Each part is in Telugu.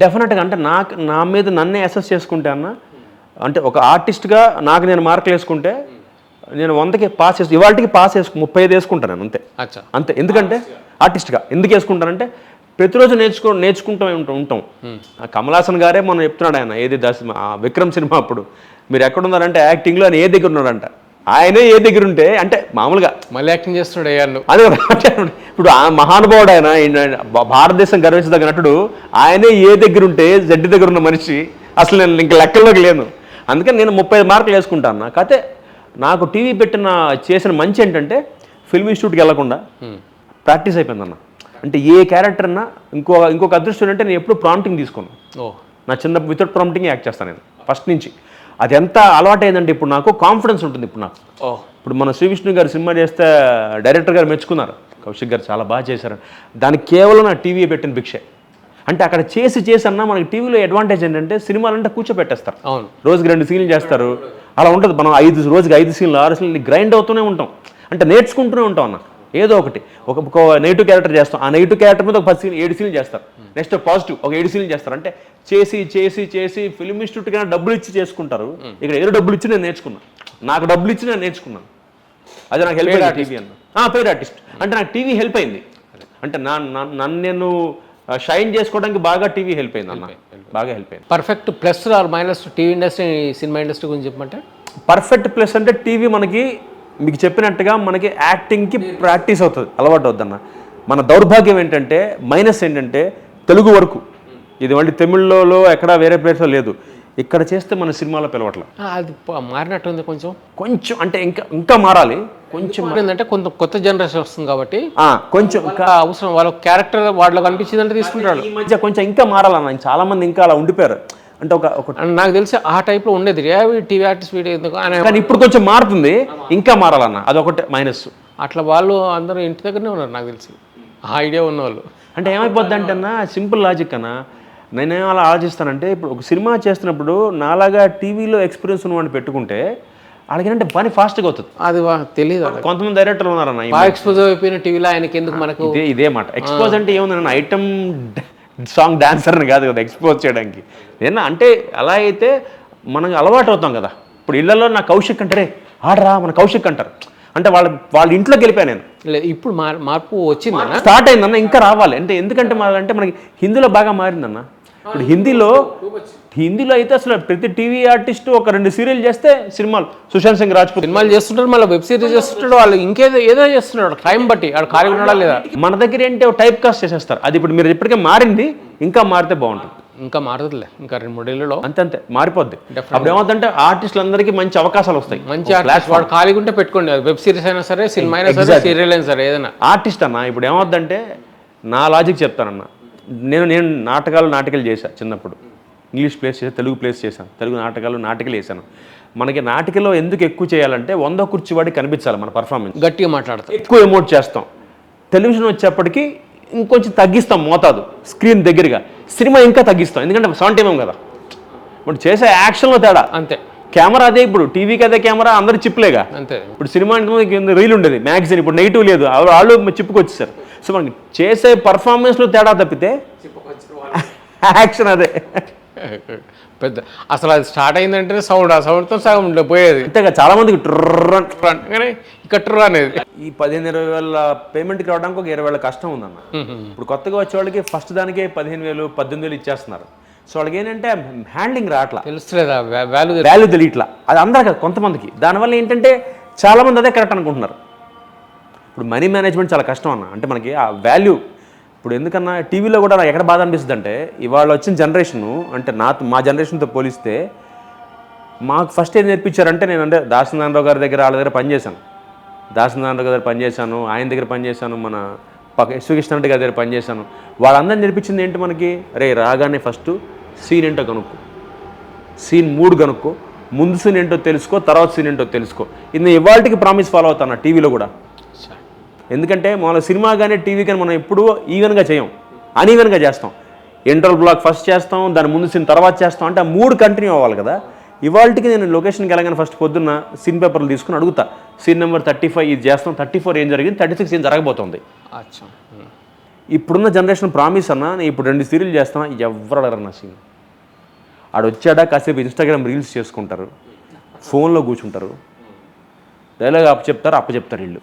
డెఫినెట్గా అంటే నా మీద నన్నే అసెస్ చేసుకుంటే అన్న, అంటే ఒక ఆర్టిస్ట్గా నాకు నేను మార్కులు వేసుకుంటే నేను 100కి పాస్ చేసు, ఇవాళకి పాస్ 35 వేసుకుంటాను నేను అంతే. అంతే. ఎందుకంటే ఆర్టిస్ట్గా ఎందుకు వేసుకుంటానంటే ప్రతిరోజు నేర్చుకుంటూ ఉంటాం. కమల్ హాసన్ గారే మనం చెప్తున్నాడు, ఆయన ఏది విక్రమ్ సినిమా అప్పుడు మీరు ఎక్కడున్నారంటే యాక్టింగ్లో ఆయన ఏ దగ్గర ఉన్నాడంట. ఆయనే ఏ దగ్గర ఉంటే అంటే మామూలుగా మళ్ళీ యాక్టింగ్ చేస్తున్నాడు అయ్యాను అదే ఇప్పుడు ఆ మహానుభావుడు ఆయన భారతదేశం గర్వించదగ్గ నటుడు, ఆయనే ఏ దగ్గర ఉంటే జడ్డి దగ్గర ఉన్న మనిషి అసలు నేను ఇంక లెక్కల్లోకి లేను. అందుకని నేను 35 మార్కులు వేసుకుంటాను. కాకపోతే నాకు టీవీ చేసిన మంచి ఏంటంటే ఫిల్మ్ ఇన్స్టిట్యూట్కి వెళ్లకుండా ప్రాక్టీస్ అయిపోయిందన్న. అంటే ఏ క్యారెక్టర్ అన్నా ఇంకొక అదృష్టం ఏంటంటే నేను ఎప్పుడు ప్రాంప్టింగ్ తీసుకున్నాను. నా చిన్న వితౌట్ ప్రాంప్టింగ్ యాక్ట్ చేస్తాను నేను ఫస్ట్ నుంచి. అది ఎంత అలవాటు అయిందంటే ఇప్పుడు నాకు కాన్ఫిడెన్స్ ఉంటుంది. ఇప్పుడు నాకు ఇప్పుడు మన శ్రీ విష్ణు గారు సినిమా చేస్తే డైరెక్టర్ గారు మెచ్చుకున్నారు, కౌశిక్ గారు చాలా బాగా చేశారు. దానికి కేవలం నా టీవీ పెట్టిన భిక్షే. అంటే అక్కడ చేసి అన్నా మనకి టీవీలో అడ్వాంటేజ్ ఏంటంటే సినిమాలంటే కూర్చోపెట్టేస్తారు, రోజుకి 2 సీన్లు చేస్తారు, అలా ఉంటుంది. మనం రోజుకి 5 సీన్లు 6 సీన్లు గ్రైండ్ అవుతూనే ఉంటాం, అంటే నేర్చుకుంటూనే ఉంటాం అన్న. ఏదో ఒకటి ఒక నెగిటివ్ క్యారెక్టర్ చేస్తాం, ఆ నెగిటివ్ క్యారెక్టర్ మీద ఒక 7 సీన్లు చేస్తారు, నెక్స్ట్ పాజిటివ్ ఒక 7 సీన్లు చేస్తారు. అంటే చేసి ఫిల్మ్ ఇన్స్టిట్యూట్ కన్నా డబ్బులు ఇచ్చి చేసుకుంటారు. ఇక్కడ ఏదో డబ్బులు ఇచ్చి నేను నేర్చుకున్నాను, నాకు డబ్బులు ఇచ్చి నేను నేర్చుకున్నాను. అది నాకు హెల్ప్ అయింది టీవీ అన్న. పెయిడ్ ఆర్టిస్ట్ అంటే నాకు టీవీ హెల్ప్ అయింది. అంటే నన్ను నేను షైన్ చేసుకోవడానికి బాగా టీవీ హెల్ప్ అయింది అన్న, బాగా హెల్ప్ అయింది. Perfect plus or minus TV industry, cinema industry గురించి చెప్పమంటే పర్ఫెక్ట్ ప్లస్ అంటే టీవీ మనకి మీకు చెప్పినట్టుగా మనకి యాక్టింగ్కి ప్రాక్టీస్ అవుతుంది, అలవాటు అవుద్దన్న. మన దౌర్భాగ్యం ఏంటంటే మైనస్ ఏంటంటే తెలుగు వరకు ఇది మళ్ళీ తమిళ్లో ఎక్కడా వేరే ప్లేస్లో లేదు, ఇక్కడ చేస్తే మన సినిమాలో పిలవట్ల. అది మారినట్టుంది కొంచెం అంటే ఇంకా మారాలి కొంచెం. ఏంటంటే కొత్త జనరేషన్ వస్తుంది కాబట్టి కొంచెం అవసరం, వాళ్ళ క్యారెక్టర్ వాళ్ళకి అనిపించిందంటే తీసుకుంటాడు. ఈ మధ్య కొంచెం ఇంకా మారాలన్న, చాలా మంది ఇంకా అలా ఉండిపోయారు. అంటే ఒక నాకు తెలిసి ఆ టైప్లో ఉండేది టీవీ ఆర్టిస్ట్ వీడియో ఎందుకు, కానీ ఇప్పుడు కొంచెం మారుతుంది, ఇంకా మారాలన్న, అదొకటి మైనస్. అట్లా వాళ్ళు అందరూ ఇంటి దగ్గరనే ఉన్నారు నాకు తెలిసి, ఆ ఐడియా ఉన్నవాళ్ళు. అంటే ఏమైపోద్ది అంటే అన్న, సింపుల్ లాజిక్ అన్న, నేనేం అలా ఆలోచిస్తానంటే ఇప్పుడు ఒక సినిమా చేస్తున్నప్పుడు నాలాగా టీవీలో ఎక్స్పీరియన్స్ ఉన్నవాడిని పెట్టుకుంటే అలాగేంటే పని ఫాస్ట్గా అవుతుంది. అది తెలియదు. కొంతమంది డైరెక్టర్లు ఉన్నారన్న ఎక్స్పోజ్ అయిపోయిన టీవీలో ఆయనకి ఎందుకు మనకు ఇదే మాట. ఎక్స్పోజ్ అంటే ఏముందన్న, ఐటమ్ సాంగ్ డాన్సర్ని కాదు కదా ఎక్స్పోజ్ చేయడానికి. ఏదన్నా అంటే అలా అయితే మనకు అలవాటు అవుతాం కదా. ఇప్పుడు ఇళ్లలో నా కౌశిక్ అంటారే ఆడరా మన కౌశిక్ అంటారు, అంటే వాళ్ళ ఇంట్లోకి వెళ్ళిపోయాను నేను. లేదు ఇప్పుడు మార్పు వచ్చిందన్న, స్టార్ట్ అయిందన్న, ఇంకా రావాలి. అంటే ఎందుకంటే అంటే మనకి హిందీలో బాగా మారిందన్న. ఇప్పుడు హిందీలో అయితే అసలు ప్రతి టీవీ ఆర్టిస్ట్ ఒక 2 సీరియల్ చేస్తే సినిమాలు, సుశాంత్ సింగ్ రాజ్పూత్ సినిమాలు చేస్తుంటాడు, మళ్ళీ వెబ్ సిరీస్ చేస్తుంటాడు, వాళ్ళు ఏదో చేస్తున్నాడు టైం బట్టి, ఆడు ఖాళీ ఉన్నాడా లేదా. మన దగ్గర ఏంటి టైప్ కాస్ట్ చేసేస్తారు. అది ఇప్పుడు మీరు ఇప్పటికే మారింది, ఇంకా మారితే బాగుంటుంది. ఇంకా మారుతుందిలే, ఇంకా 2-3 ఏళ్ళలో అంతే మారిపోద్ది. అప్పుడు ఏమవుతుందంటే ఆర్టిస్టులందరికీ మంచి అవకాశాలు వస్తాయి. మంచి ఆర్టిస్ట్ వాడు ఖాళీగా ఉంటే పెట్టుకోండి, వెబ్ సిరీస్ అయినా సరే, సినిమా అయినా సరే, సీరియల్ అయినా సరే, ఏదైనా ఆర్టిస్ట్ అన్న. ఇప్పుడు ఏమవుద్దంటే నా లాజిక్ చెప్తానన్న, నేను నాటకాలు చేశాను చిన్నప్పుడు, ఇంగ్లీష్ ప్లేస్ చేశాను, తెలుగు ప్లేస్ చేశాను, తెలుగు నాటకాలు వేసాను. మనకి నాటికలో ఎందుకు ఎక్కువ చేయాలంటే 100 కుర్చీ వాడికి కనిపించాలి మన పర్ఫార్మెన్స్, గట్టిగా మాట్లాడతాం, ఎక్కువ ఎమోట్ చేస్తాం. టెలివిజన్ వచ్చేప్పటికి ఇంకొంచెం తగ్గిస్తాం మోతాదు, స్క్రీన్ దగ్గరగా. సినిమా ఇంకా తగ్గిస్తాం, ఎందుకంటే 70 mm కదా. ఇప్పుడు చేసే యాక్షన్లో తేడా అంతే. కెమెరా అదే, ఇప్పుడు టీవీకి అదే కెమెరా, అందరు చిప్లేగా అంతే. ఇప్పుడు సినిమా అంటే రీల్ ఉండేది మ్యాగజైన్, ఇప్పుడు నెగిటివ్ లేదు, వాళ్ళు చిప్పుకు వచ్చేసారు. సో మనకి చేసే పర్ఫార్మెన్స్లో తేడా తప్పితే యాక్షన్ అదే పెద్ద. అసలు అది స్టార్ట్ అయిందంటే ఆ సౌండ్తో సగం పోయేది. అంతేగా చాలా మందికి కానీ ఇక్కడ ట్రర్ అనేది. ఈ 15-20 వేల పేమెంట్కి రావడానికి ఒక 20 వేల కష్టం ఉందన్న. ఇప్పుడు కొత్తగా వచ్చే వాళ్ళకి ఫస్ట్ దానికే 15,000 18,000 ఇచ్చేస్తున్నారు. సో వాళ్ళకి ఏంటంటే హ్యాండ్లింగ్ రావట్లా, తెలుస్తలేదా వాల్యూ తెలియట్లా. అది అందరికీ కొంతమందికి. దానివల్ల ఏంటంటే చాలామంది అదే కరెక్ట్ అనుకుంటున్నారు. ఇప్పుడు మనీ మేనేజ్మెంట్ చాలా కష్టం అన్న. అంటే మనకి ఆ వాల్యూ ఇప్పుడు ఎందుకన్నా టీవీలో కూడా నాకు ఎక్కడ బాధ అనిపిస్తుంది అంటే, ఇవాళ వచ్చిన జనరేషను అంటే మా జనరేషన్తో పోలిస్తే మాకు ఫస్ట్ ఏం నేర్పించారంటే, నేను అంటే దాసనారాయణరావు గారి దగ్గర వాళ్ళ దగ్గర పనిచేశాను, దాసనారాయణరావు గారి దగ్గర పనిచేశాను, ఆయన దగ్గర పనిచేశాను, మన శ్రీకృష్ణారెడ్డి గారి దగ్గర పనిచేశాను. వాళ్ళందరూ నేర్పించింది ఏంటి మనకి, రాగానే ఫస్ట్ సీన్ ఏంటో కనుక్కో, సీన్ 3 కనుక్కో, ముందు సీన్ ఏంటో తెలుసుకో, తర్వాత సీన్ ఏంటో తెలుసుకో. ఇది ఇవాళకి ప్రామిస్ ఫాలో అవుతాను టీవీలో కూడా. ఎందుకంటే మన సినిమా కానీ టీవీ కానీ మనం ఎప్పుడూ ఈవెన్గా చేయం, అన్ఈవెన్గా చేస్తాం. ఇంటర్వల్ బ్లాక్ ఫస్ట్ చేస్తాం, దాని ముందు సీన్ తర్వాత చేస్తాం, అంటే ఆ 3 కంటిన్యూ అవ్వాలి కదా. ఇవాళకి నేను లొకేషన్కి వెళ్ళగానే ఫస్ట్ పొద్దున్న సీన్ పేపర్లు తీసుకుని అడుగుతా, సీన్ నెంబర్ 35 ఇది చేస్తాం, 34 ఏం జరిగింది, 36 ఏం జరగబోతుంది. ఇప్పుడున్న జనరేషన్ ప్రామిస్ అన్న నేను ఇప్పుడు 2 సీరియల్ చేస్తాను, ఎవరు అడగరు నా సీన్. ఆడు వచ్చాడా కాసేపు ఇన్స్టాగ్రామ్ రీల్స్ చేసుకుంటారు, ఫోన్లో కూర్చుంటారు, డైలాగ్ అప్పచెప్తారు వీళ్ళు.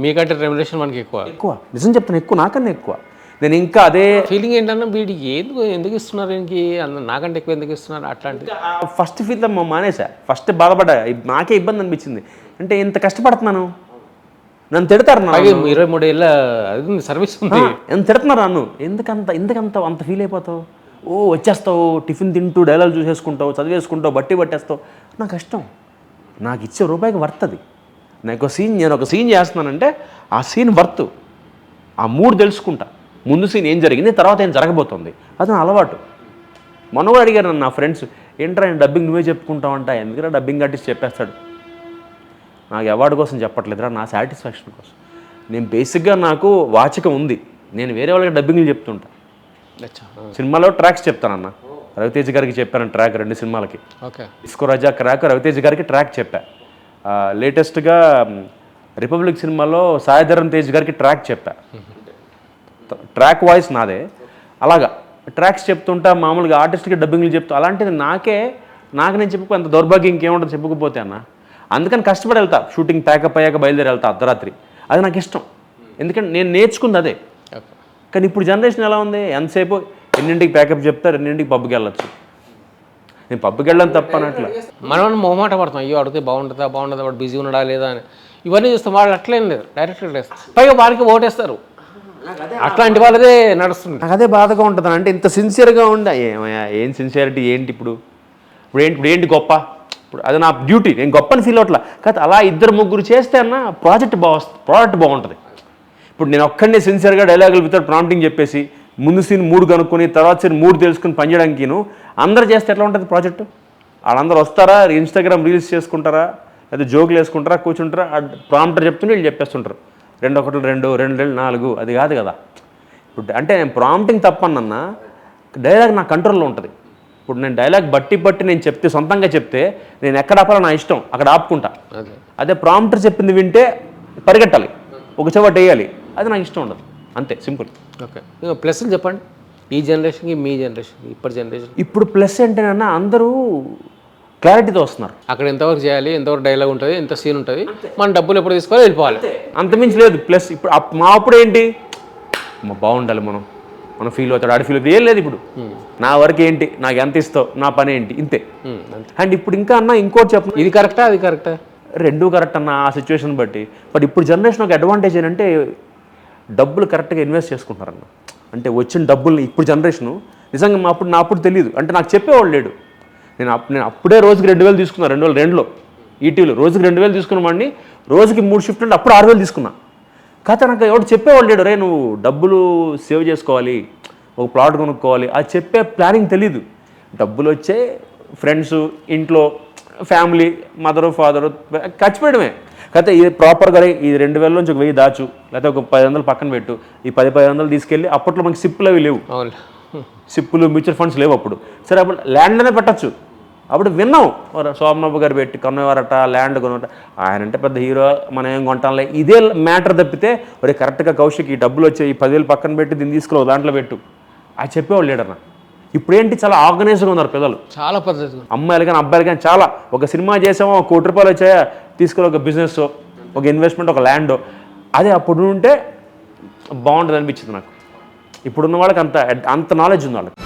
మీకంటే రెమ్యునరేషన్ మనకి ఎక్కువ. నిజం చెప్తాను, ఎక్కువ, నాకన్నా ఎక్కువ. నేను ఇంకా అదే ఫీలింగ్ ఏంటన్నా వీడికి ఎందుకు ఇస్తున్నారు, ఇంకి నాకంటే ఎక్కువ ఎందుకు ఇస్తున్నారు అట్లాంటి ఫస్ట్ ఫీల్ మానేసా. ఫస్ట్ బాధపడ్డా, నాకే ఇబ్బంది అనిపించింది. అంటే ఇంత కష్టపడుతున్నాను, నన్ను తిడతారు, 23 ఏళ్ళ సర్వీస్ ఉంది, ఎంత తిడుతున్నారు నన్ను, ఎందుకంత అంత ఫీల్ అయిపోతావు, వచ్చేస్తావు, టిఫిన్ తింటూ డైలాగ్ చూసేసుకుంటావు, చదివేసుకుంటావు, బట్టి పట్టేస్తావు. నాకు కష్టం, నాకు ఇచ్చే రూపాయికి వర్త్ అది. నేను ఒక సీన్ చేస్తున్నానంటే ఆ సీన్ వర్త్, ఆ మూడు తెలుసుకుంటా, ముందు సీన్ ఏం జరిగింది, తర్వాత ఏం జరగబోతుంది, అది నా అలవాటు. మొన్న కూడా అడిగారు నన్ను నా ఫ్రెండ్స్, ఏంట్రా నేను డబ్బింగ్ నువ్వే చెప్పుకుంటావంట, ఎందుకంటే డబ్బింగ్ ఆర్టిస్ట్ చెప్పేస్తాడు. నాకు అవార్డు కోసం చెప్పట్లేదురా, నా సాటిస్ఫాక్షన్ కోసం. నేను బేసిక్గా నాకు వాచకం ఉంది, నేను వేరే వాళ్ళకి డబ్బింగ్లు చెప్తుంటా. సినిమాలో ట్రాక్స్ చెప్తానన్న, రవితేజ్ గారికి చెప్పాను ట్రాక్ 2 సినిమాలకి. ఇస్కో రాజా క్రాక్ రవితేజ్ గారికి ట్రాక్ చెప్పా. లేటెస్ట్గా రిపబ్లిక్ సినిమాలో సాయిధరమ్ తేజ్ గారికి ట్రాక్ చెప్పా. ట్రాక్ వాయిస్ నాదే. అలాగా ట్రాక్స్ చెప్తుంటా, మామూలుగా ఆర్టిస్ట్కి డబ్బింగ్లు చెప్తా. అలాంటిది నాకు నేను చెప్పుకో అంత దౌర్భాగ్యం ఇంకేముంటుంది చెప్పుకోపోతే అన్న. అందుకని కష్టపడి వెళ్తా, షూటింగ్ ప్యాకప్ అయ్యాక బయలుదేరి వెళ్తా అర్ధరాత్రి. అది నాకు ఇష్టం, ఎందుకంటే నేను నేర్చుకుంది అదే. కానీ ఇప్పుడు జనరేషన్ ఎలా ఉంది, ఎంతసేపు ఎన్నింటికి ప్యాకప్ చెప్తారు, ఎన్నింటికి పబ్కి వెళ్ళొచ్చు. నేను పబ్కి వెళ్ళడం తప్ప అన్నట్లు మనం మొహమాట పడతాం, అయ్యో అడిగితే బాగుంటుందా వాడు బిజీ ఉన్నాడా లేదా అని. ఇవన్నీ చూస్తాం, వాళ్ళు అట్లేం లేదు, డైరెక్ట్గా వేస్తారు, పైగా వారికి ఓటేస్తారు. అట్లాంటి వాళ్ళదే నడుస్తుంది. నాకు అదే బాధగా ఉంటుంది. అంటే ఇంత సిన్సియర్గా ఉండే ఏం సిన్సియారిటీ ఏంటి ఇప్పుడు ఏంటి గొప్ప, ఇప్పుడు అది నా డ్యూటీ, నేను గొప్పని ఫీల్ అవట్లా. కాదు అలా 2-3 చేస్తే అన్న ప్రోడక్ట్ బాగుంటుంది. ఇప్పుడు నేను ఒక్కడనే సిన్సియర్గా డైలాగులు వితౌట్ ప్రాంప్టింగ్ చెప్పేసి ముందు సీన్ 3 కనుక్కొని తర్వాత సీన్ 3 తెలుసుకుని పనిచేయడానికి అందరూ చేస్తే ఎట్లా ఉంటుంది ప్రాజెక్టు? వాళ్ళందరూ వస్తారా, ఇన్స్టాగ్రామ్ రీల్స్ చేసుకుంటారా, లేదా జోకులు వేసుకుంటారా, కూర్చుంటారా, ప్రాంప్టర్ చెప్తుంటే వీళ్ళు చెప్పేస్తుంటారు 2 1 2 2 2 4. అది కాదు కదా. ఇప్పుడు అంటే నేను ప్రాంప్టింగ్ తప్పనన్నా డైలాగ్ నా కంట్రోల్లో ఉంటుంది. ఇప్పుడు నేను డైలాగ్ బట్టి నేను చెప్తే, సొంతంగా చెప్తే నేను ఎక్కడ ఆపాలో నా ఇష్టం, అక్కడ ఆపుకుంటా. అదే ప్రాంప్టర్ చెప్పింది వింటే పరిగెట్టాలి, ఒక చెవట వేయాలి, అది నాకు ఇష్టం ఉండదు. అంతే, సింపుల్. ఓకే, ప్లస్లు చెప్పండి ఈ జనరేషన్కి మీ జనరేషన్కి ఇప్పటి జనరేషన్. ఇప్పుడు ప్లస్ ఏంటంటే అందరూ క్లారిటీతో వస్తున్నారు. అక్కడ ఎంతవరకు చేయాలి, ఎంతవరకు డైలాగ్ ఉంటుంది, ఎంత సీన్ ఉంటుంది, మన డబ్బులు ఎప్పుడు తీసుకోవాలి, వెళ్ళిపోవాలి, అంతమించి లేదు. ప్లస్ ఇప్పుడు మా అప్పుడు ఏంటి, బాగుండాలి, మనం ఫీల్ అవుతాడు, ఆడ ఫీల్ అవుతుంది, ఏం లేదు. ఇప్పుడు నా వరకు ఏంటి, నాకు ఎంత ఇస్తావు, నా పని ఏంటి, ఇంతే. అండ్ ఇప్పుడు ఇంకా అన్న ఇంకోటి చెప్ప, ఇది కరెక్టా అది కరెక్టా, రెండూ కరెక్ట్ అన్న ఆ సిచ్యువేషన్ బట్టి. బట్ ఇప్పుడు జనరేషన్ ఒక అడ్వాంటేజ్ ఏంటంటే డబ్బులు కరెక్ట్గా ఇన్వెస్ట్ చేసుకుంటారన్న. అంటే వచ్చిన డబ్బుల్ని ఇప్పుడు జనరేషను నిజంగా నా అప్పుడు తెలియదు, అంటే నాకు చెప్పేవాళ్ళు లేడు. నేను అప్పుడే రోజుకి 2000 తీసుకున్నాను, 2002లో ఈటీవీలో రోజుకి 2000 తీసుకున్న వాడిని రోజుకి 3 షిఫ్ట్ అంటే అప్పుడు 6000 తీసుకున్నా. కాకపోతే నాకు ఎవరు చెప్పేవాళ్ళు లేడు, రే నువ్వు డబ్బులు సేవ్ చేసుకోవాలి, ఒక ప్లాట్ కొనుక్కోవాలి, అది చెప్పే ప్లానింగ్ తెలీదు. డబ్బులు వచ్చే ఫ్రెండ్స్, ఇంట్లో ఫ్యామిలీ, మదరు ఫాదరు ఖర్చు పెట్టడమే. కాకపోతే ఇది ప్రాపర్గా ఈ 2000 నుంచి ఒక 1000 దాచు, లేకపోతే ఒక 500 పక్కన పెట్టు, ఈ 10-500 తీసుకెళ్ళి. అప్పట్లో మనకి సిప్పులు అవి లేవు, సిప్పులు మ్యూచువల్ ఫండ్స్ లేవు అప్పుడు. సరే అప్పుడు ల్యాండ్లోనే పెట్టచ్చు. అప్పుడు విన్నాం, సోమనాథ్ గారు పెట్టి కొనేవారట ల్యాండ్ కొనట, ఆయన అంటే పెద్ద హీరో, మనం ఏం కొంటాంలే, ఇదే మ్యాటర్ తప్పితే ఒరే కరెక్ట్గా కౌశిక్ ఈ డబ్బులు వచ్చాయి, ఈ 10,000 పక్కన పెట్టి దీన్ని తీసుకురావు దాంట్లో పెట్టు, అది చెప్పేవాళ్ళు లేడన్న. ఇప్పుడేంటి చాలా ఆర్గనైజ్డ్గా ఉన్నారు పిల్లలు, చాలా పద్ధతి, అమ్మాయిలు కానీ అబ్బాయిలు కానీ. చాలా ఒక సినిమా చేసామో, 1 కోటి రూపాయలు వచ్చాయా, తీసుకుని ఒక బిజినెస్, ఒక ఇన్వెస్ట్మెంట్, ఒక ల్యాండ్, అదే అప్పుడు ఉంటే బాగుంటుంది అనిపించింది నాకు. ఇప్పుడున్న వాళ్ళకి అంత నాలెడ్జ్ ఉంది వాళ్ళకి.